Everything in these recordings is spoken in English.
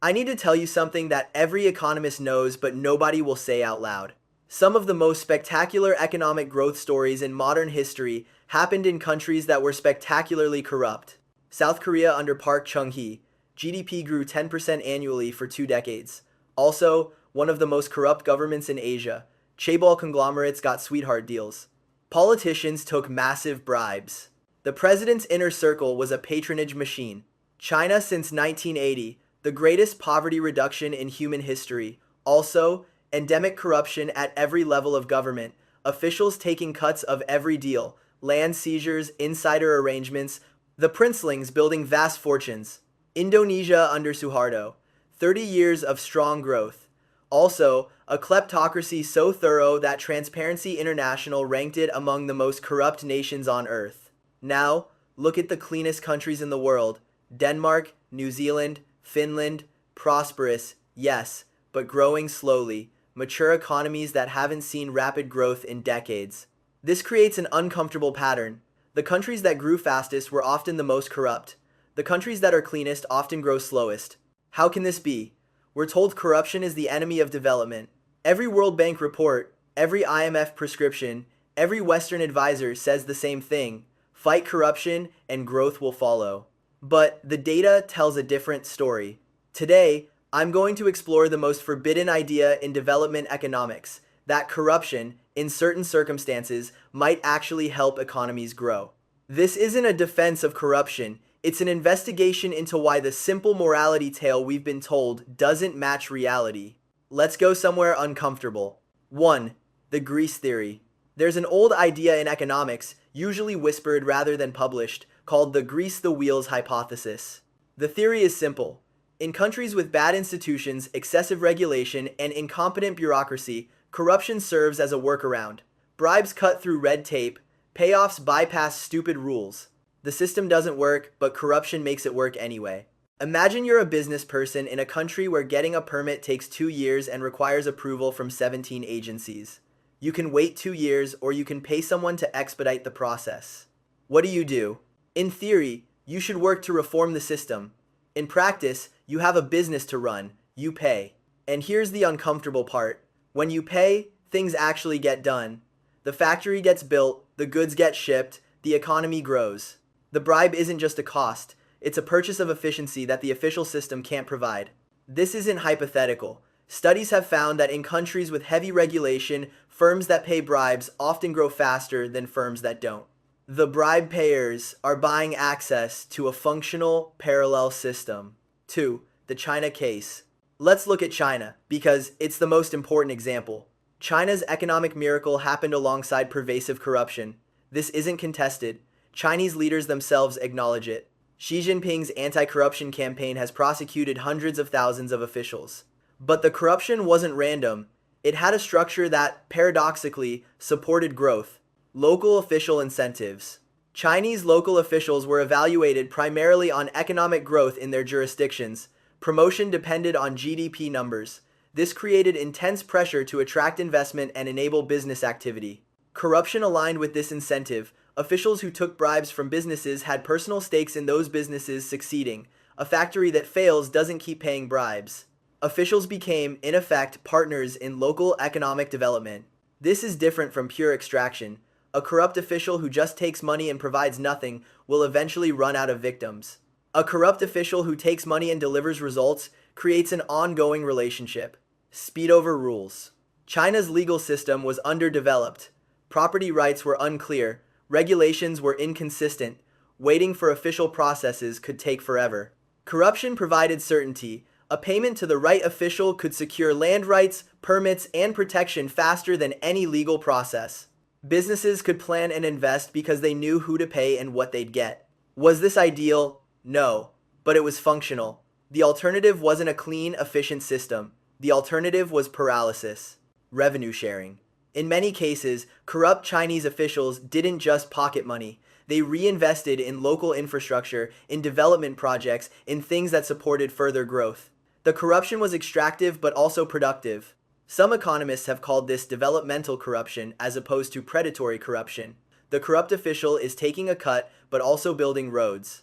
I need to tell you something that every economist knows but nobody will say out loud. Some of the most spectacular economic growth stories in modern history happened in countries that were spectacularly corrupt. South Korea under Park Chung-hee, GDP grew 10% annually for 2 decades. Also, one of the most corrupt governments in Asia, chaebol conglomerates got sweetheart deals. Politicians took massive bribes. The president's inner circle was a patronage machine. China since 1980, the greatest poverty reduction in human history. Also, endemic corruption at every level of government, officials taking cuts of every deal, land seizures, insider arrangements, the princelings building vast fortunes. Indonesia under Suharto, 30 years of strong growth. Also, a kleptocracy so thorough that Transparency International ranked it among the most corrupt nations on earth. Now, look at the cleanest countries in the world. Denmark, New Zealand, Finland, prosperous, yes, but growing slowly, mature economies that haven't seen rapid growth in decades. This creates an uncomfortable pattern. The countries that grew fastest were often the most corrupt. The countries that are cleanest often grow slowest. How can this be? We're told corruption is the enemy of development. Every World Bank report, every IMF prescription, every Western advisor says the same thing. Fight corruption and growth will follow. But the data tells a different story. Today, I'm going to explore the most forbidden idea in development economics, that corruption, in certain circumstances, might actually help economies grow. This isn't a defense of corruption, it's an investigation into why the simple morality tale we've been told doesn't match reality. Let's go somewhere uncomfortable. 1. The grease theory. There's an old idea in economics, usually whispered rather than published, called the grease the wheels hypothesis. The theory is simple. In countries with bad institutions, excessive regulation, and incompetent bureaucracy, corruption serves as a workaround. Bribes cut through red tape, payoffs bypass stupid rules. The system doesn't work, but corruption makes it work anyway. Imagine you're a business person in a country where getting a permit takes 2 years and requires approval from 17 agencies. You can wait 2 years, or you can pay someone to expedite the process. What do? In theory, you should work to reform the system. In practice, you have a business to run. You pay. And here's the uncomfortable part. When you pay, things actually get done. The factory gets built, the goods get shipped, the economy grows. The bribe isn't just a cost, it's a purchase of efficiency that the official system can't provide. This isn't hypothetical. Studies have found that in countries with heavy regulation, firms that pay bribes often grow faster than firms that don't. The bribe payers are buying access to a functional parallel system. 2. The China case. Let's look at China, because it's the most important example. China's economic miracle happened alongside pervasive corruption. This isn't contested. Chinese leaders themselves acknowledge it. Xi Jinping's anti-corruption campaign has prosecuted hundreds of thousands of officials. But the corruption wasn't random. It had a structure that, paradoxically, supported growth. Local official incentives. Chinese local officials were evaluated primarily on economic growth in their jurisdictions. Promotion depended on GDP numbers. This created intense pressure to attract investment and enable business activity. Corruption aligned with this incentive. Officials who took bribes from businesses had personal stakes in those businesses succeeding. A factory that fails doesn't keep paying bribes. Officials became, in effect, partners in local economic development. This is different from pure extraction. A corrupt official who just takes money and provides nothing will eventually run out of victims. A corrupt official who takes money and delivers results creates an ongoing relationship. Speed over rules. China's legal system was underdeveloped. Property rights were unclear. Regulations were inconsistent. Waiting for official processes could take forever. Corruption provided certainty. A payment to the right official could secure land rights, permits, and protection faster than any legal process. Businesses could plan and invest because they knew who to pay and what they'd get. Was this ideal? No, but it was functional. The alternative wasn't a clean, efficient system. The alternative was paralysis. Revenue sharing. In many cases, corrupt Chinese officials didn't just pocket money. They reinvested in local infrastructure, in development projects, in things that supported further growth. The corruption was extractive but also productive. Some economists have called this developmental corruption as opposed to predatory corruption. The corrupt official is taking a cut but also building roads.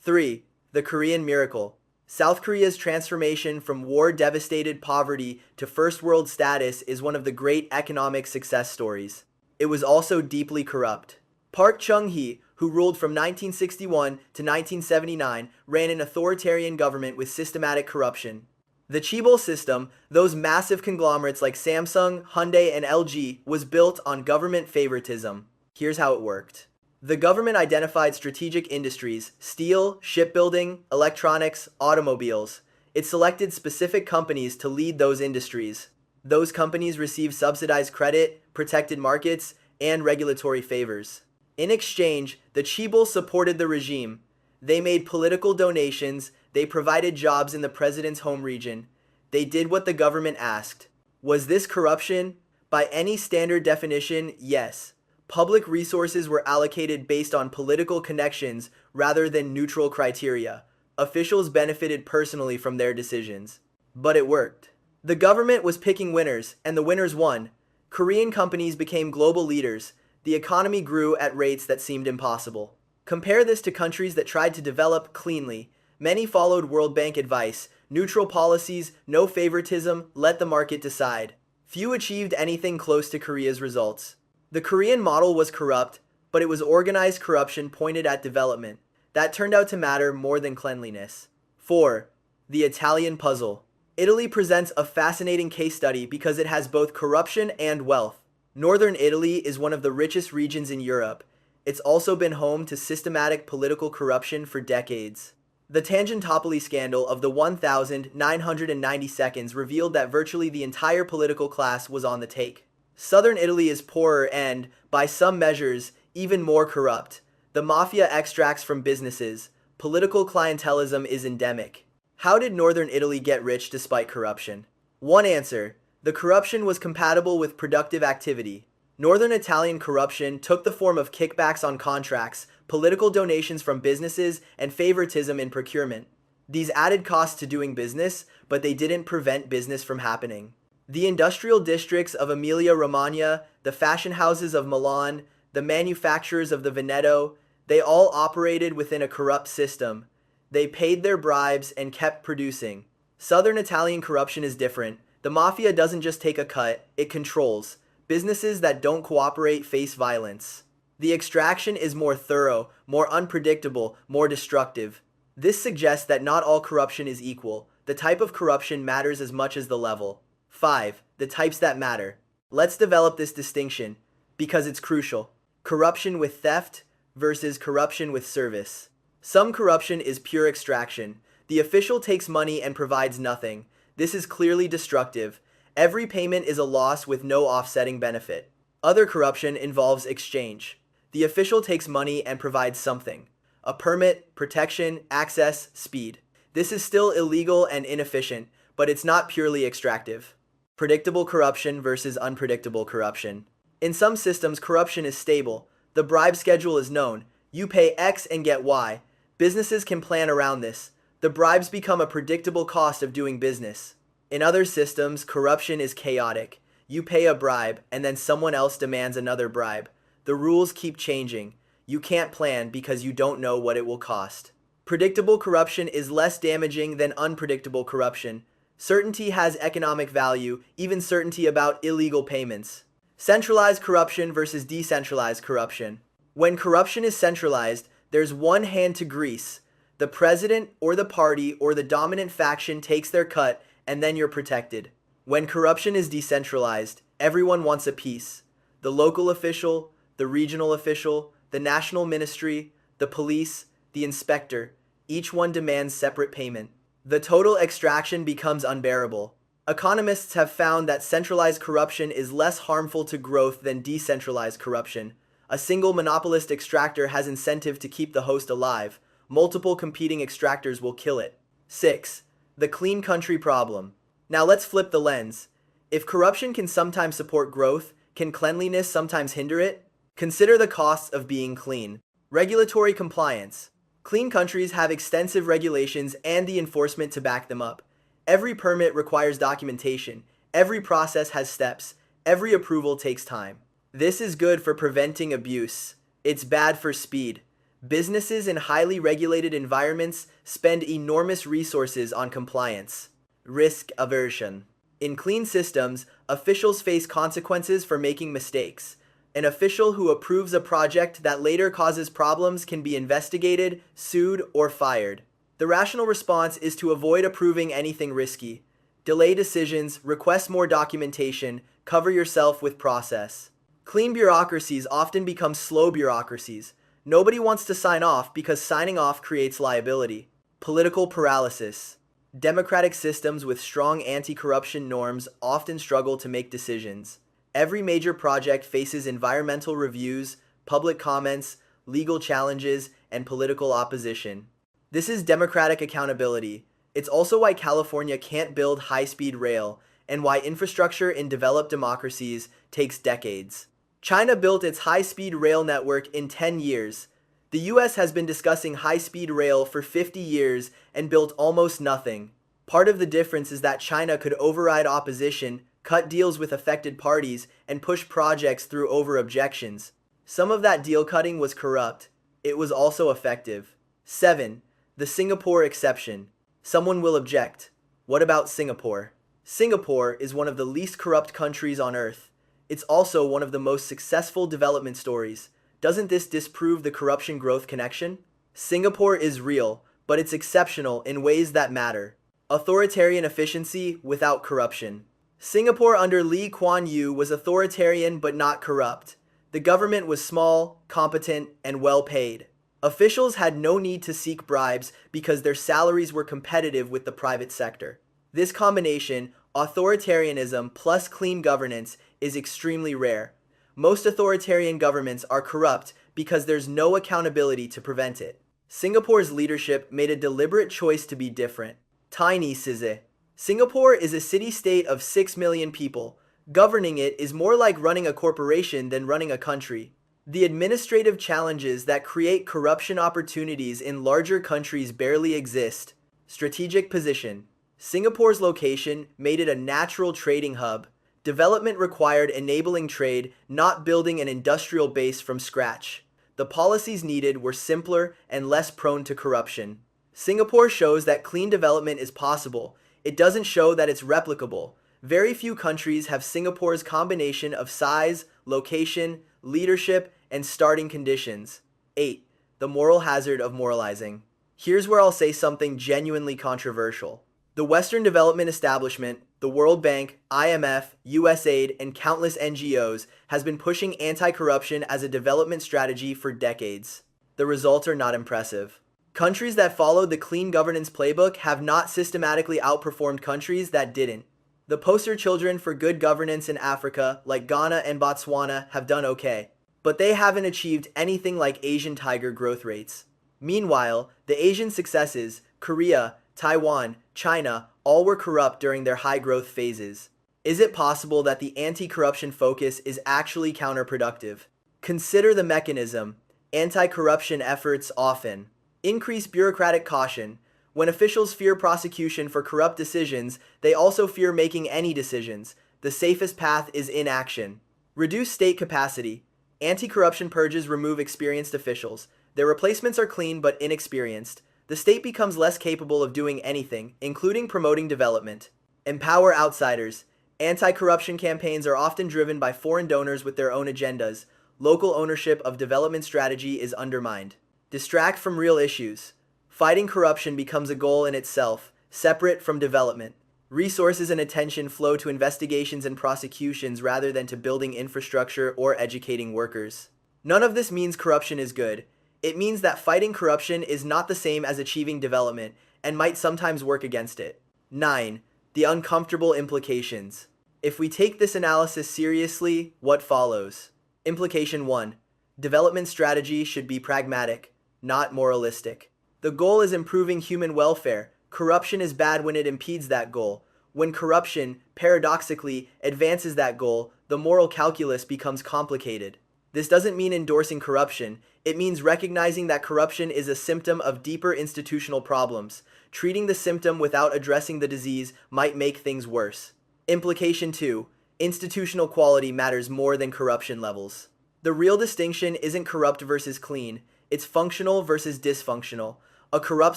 3. The Korean miracle. South Korea's transformation from war-devastated poverty to first world status is one of the great economic success stories. It was also deeply corrupt. Park Chung-hee, who ruled from 1961 to 1979, ran an authoritarian government with systematic corruption. The chaebol system, those massive conglomerates like Samsung, Hyundai, and LG, was built on government favoritism. Here's how it worked. The government identified strategic industries: steel, shipbuilding, electronics, automobiles. It selected specific companies to lead those industries. Those companies received subsidized credit, protected markets, and regulatory favors. In exchange, the chaebol supported the regime. They made political donations, they provided jobs in the president's home region. They did what the government asked. Was this corruption? By any standard definition, yes. Public resources were allocated based on political connections rather than neutral criteria. Officials benefited personally from their decisions. But it worked. The government was picking winners, and the winners won. Korean companies became global leaders. The economy grew at rates that seemed impossible. Compare this to countries that tried to develop cleanly. Many followed World Bank advice: neutral policies, no favoritism, let the market decide. Few achieved anything close to Korea's results. The Korean model was corrupt, but it was organized corruption pointed at development. That turned out to matter more than cleanliness. 4. The Italian puzzle. Italy presents a fascinating case study because it has both corruption and wealth. Northern Italy is one of the richest regions in Europe. It's also been home to systematic political corruption for decades. The Tangentopoli scandal of the 1,990 seconds revealed that virtually the entire political class was on the take. Southern Italy is poorer and, by some measures, even more corrupt. The mafia extracts from businesses. Political clientelism is endemic. How did Northern Italy get rich despite corruption? One answer: the corruption was compatible with productive activity. Northern Italian corruption took the form of kickbacks on contracts, political donations from businesses, and favoritism in procurement. These added costs to doing business, but they didn't prevent business from happening. The industrial districts of Emilia-Romagna, the fashion houses of Milan, the manufacturers of the Veneto, they all operated within a corrupt system. They paid their bribes and kept producing. Southern Italian corruption is different. The mafia doesn't just take a cut, it controls. Businesses that don't cooperate face violence. The extraction is more thorough, more unpredictable, more destructive. This suggests that not all corruption is equal. The type of corruption matters as much as the level. 5. The types that matter. Let's develop this distinction, because it's crucial. Corruption with theft versus corruption with service. Some corruption is pure extraction. The official takes money and provides nothing. This is clearly destructive. Every payment is a loss with no offsetting benefit. Other corruption involves exchange. The official takes money and provides something: a permit, protection, access, speed. This is still illegal and inefficient, but it's not purely extractive. Predictable corruption versus unpredictable corruption. In some systems, corruption is stable. The bribe schedule is known. You pay X and get Y. Businesses can plan around this. The bribes become a predictable cost of doing business. In other systems, corruption is chaotic. You pay a bribe, and then someone else demands another bribe. The rules keep changing. You can't plan because you don't know what it will cost. Predictable corruption is less damaging than unpredictable corruption. Certainty has economic value, even certainty about illegal payments. Centralized corruption versus decentralized corruption. When corruption is centralized, there's one hand to grease. The president or the party or the dominant faction takes their cut, and then you're protected. When corruption is decentralized, everyone wants a piece. The local official, the regional official, the national ministry, the police, the inspector, each one demands separate payment. The total extraction becomes unbearable. Economists have found that centralized corruption is less harmful to growth than decentralized corruption. A single monopolist extractor has incentive to keep the host alive. Multiple competing extractors will kill it. 6. The clean country problem. Now let's flip the lens. If corruption can sometimes support growth, can cleanliness sometimes hinder it? Consider the costs of being clean. Regulatory compliance. Clean countries have extensive regulations and the enforcement to back them up. Every permit requires documentation. Every process has steps. Every approval takes time. This is good for preventing abuse. It's bad for speed. Businesses in highly regulated environments spend enormous resources on compliance. Risk aversion. In clean systems, officials face consequences for making mistakes. An official who approves a project that later causes problems can be investigated, sued, or fired. The rational response is to avoid approving anything risky. Delay decisions, request more documentation, cover yourself with process. Clean bureaucracies often become slow bureaucracies. Nobody wants to sign off because signing off creates liability. Political paralysis. Democratic systems with strong anti-corruption norms often struggle to make decisions. Every major project faces environmental reviews, public comments, legal challenges, and political opposition. This is democratic accountability. It's also why California can't build high-speed rail, and why infrastructure in developed democracies takes decades. China built its high-speed rail network in 10 years. The US has been discussing high-speed rail for 50 years and built almost nothing. Part of the difference is that China could override opposition, cut deals with affected parties, and push projects through over objections. Some of that deal cutting was corrupt. It was also effective. 7. The Singapore exception. Someone will object. What about Singapore? Singapore is one of the least corrupt countries on earth. It's also one of the most successful development stories. Doesn't this disprove the corruption growth connection? Singapore is real, but it's exceptional in ways that matter. Authoritarian efficiency without corruption. Singapore under Lee Kuan Yew was authoritarian but not corrupt. The government was small, competent, and well paid. Officials had no need to seek bribes because their salaries were competitive with the private sector. This combination, authoritarianism plus clean governance, is extremely rare. Most authoritarian governments are corrupt because there's no accountability to prevent it. Singapore's leadership made a deliberate choice to be different. Tiny Size. Singapore is a city-state of 6 million people. Governing it is more like running a corporation than running a country. The administrative challenges that create corruption opportunities in larger countries barely exist. Strategic position. Singapore's location made it a natural trading hub. Development required enabling trade, not building an industrial base from scratch. The policies needed were simpler and less prone to corruption. Singapore shows that clean development is possible. It doesn't show that it's replicable. Very few countries have Singapore's combination of size, location, leadership, and starting conditions. 8. The moral hazard of moralizing. Here's where I'll say something genuinely controversial. The Western development establishment, the World Bank, IMF, USAID, and countless NGOs has been pushing anti-corruption as a development strategy for decades. The results are not impressive. Countries that followed the clean governance playbook have not systematically outperformed countries that didn't. The poster children for good governance in Africa, like Ghana and Botswana, have done okay, but they haven't achieved anything like Asian tiger growth rates. Meanwhile, the Asian successes, Korea, Taiwan, China, all were corrupt during their high-growth phases. Is it possible that the anti-corruption focus is actually counterproductive? Consider the mechanism. Anti-corruption efforts often increase bureaucratic caution. When officials fear prosecution for corrupt decisions, they also fear making any decisions. The safest path is inaction. Reduce state capacity. Anti-corruption purges remove experienced officials. Their replacements are clean but inexperienced. The state becomes less capable of doing anything, including promoting development. Empower outsiders. Anti-corruption campaigns are often driven by foreign donors with their own agendas. Local ownership of development strategy is undermined. Distract from real issues. Fighting corruption becomes a goal in itself, separate from development. Resources and attention flow to investigations and prosecutions rather than to building infrastructure or educating workers. None of this means corruption is good. It means that fighting corruption is not the same as achieving development and might sometimes work against it. 9. The uncomfortable implications. If we take this analysis seriously, what follows? Implication 1. Development strategy should be pragmatic, not moralistic. The goal is improving human welfare. Corruption is bad when it impedes that goal. When corruption, paradoxically, advances that goal, the moral calculus becomes complicated. This doesn't mean endorsing corruption. It means recognizing that corruption is a symptom of deeper institutional problems. Treating the symptom without addressing the disease might make things worse. Implication 2. Institutional quality matters more than corruption levels. The real distinction isn't corrupt versus clean. It's functional versus dysfunctional. A corrupt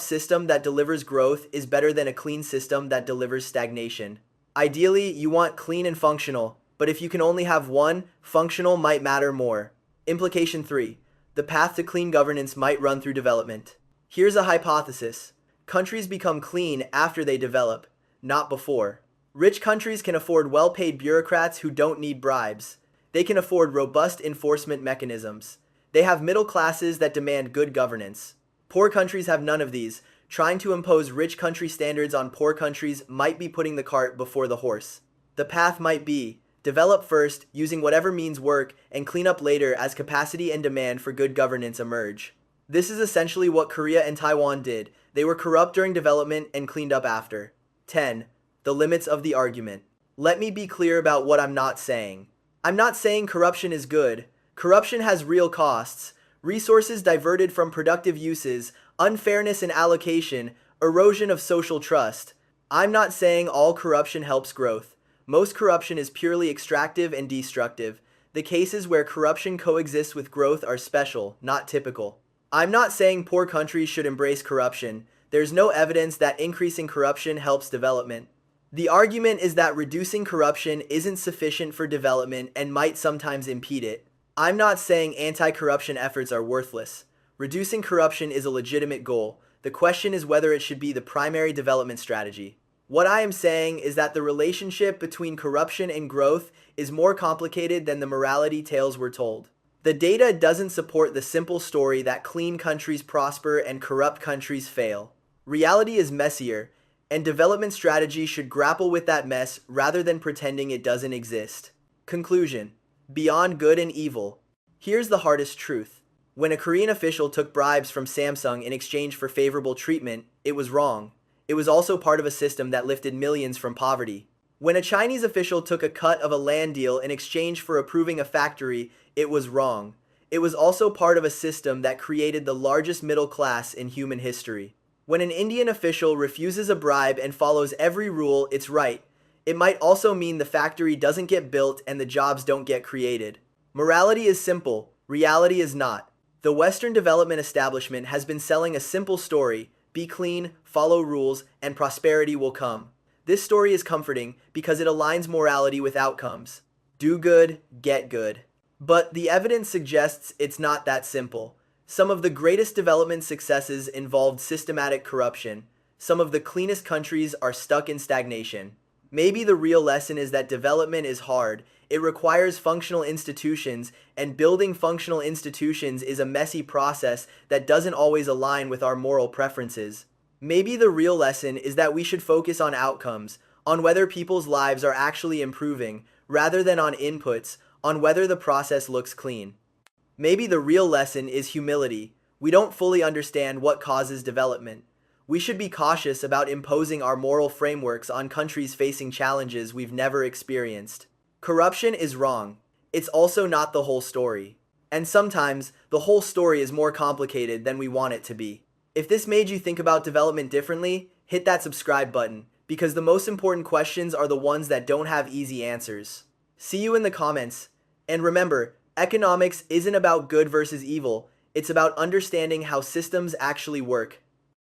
system that delivers growth is better than a clean system that delivers stagnation. Ideally, you want clean and functional, but if you can only have one, functional might matter more. Implication 3. The path to clean governance might run through development. Here's a hypothesis. Countries become clean after they develop, not before. Rich countries can afford well-paid bureaucrats who don't need bribes. They can afford robust enforcement mechanisms. They have middle classes that demand good governance. Poor countries have none of these. Trying to impose rich country standards on poor countries might be putting the cart before the horse. The path might be, develop first, using whatever means work, and clean up later as capacity and demand for good governance emerge. This is essentially what Korea and Taiwan did. They were corrupt during development and cleaned up after. 10. The limits of the argument. Let me be clear about what I'm not saying. I'm not saying corruption is good. Corruption has real costs. Resources diverted from productive uses, unfairness in allocation, erosion of social trust. I'm not saying all corruption helps growth. Most corruption is purely extractive and destructive. The cases where corruption coexists with growth are special, not typical. I'm not saying poor countries should embrace corruption. There's no evidence that increasing corruption helps development. The argument is that reducing corruption isn't sufficient for development and might sometimes impede it. I'm not saying anti-corruption efforts are worthless. Reducing corruption is a legitimate goal. The question is whether it should be the primary development strategy. What I am saying is that the relationship between corruption and growth is more complicated than the morality tales we're told. The data doesn't support the simple story that clean countries prosper and corrupt countries fail. Reality is messier, and development strategy should grapple with that mess rather than pretending it doesn't exist. Conclusion. Beyond good and evil. Here's the hardest truth. When a Korean official took bribes from Samsung in exchange for favorable treatment, it was wrong. It was also part of a system that lifted millions from poverty. When a Chinese official took a cut of a land deal in exchange for approving a factory, it was wrong. It was also part of a system that created the largest middle class in human history. When an Indian official refuses a bribe and follows every rule, it's right. It might also mean the factory doesn't get built and the jobs don't get created. Morality is simple, reality is not. The Western development establishment has been selling a simple story: be clean, follow rules, and prosperity will come. This story is comforting because it aligns morality with outcomes. Do good, get good. But the evidence suggests it's not that simple. Some of the greatest development successes involved systematic corruption. Some of the cleanest countries are stuck in stagnation. Maybe the real lesson is that development is hard. It requires functional institutions, and building functional institutions is a messy process that doesn't always align with our moral preferences. Maybe the real lesson is that we should focus on outcomes, on whether people's lives are actually improving, rather than on inputs, on whether the process looks clean. Maybe the real lesson is humility. We don't fully understand what causes development. We should be cautious about imposing our moral frameworks on countries facing challenges we've never experienced. Corruption is wrong. It's also not the whole story. And sometimes, the whole story is more complicated than we want it to be. If this made you think about development differently, hit that subscribe button, because the most important questions are the ones that don't have easy answers. See you in the comments. And remember, economics isn't about good versus evil, it's about understanding how systems actually work.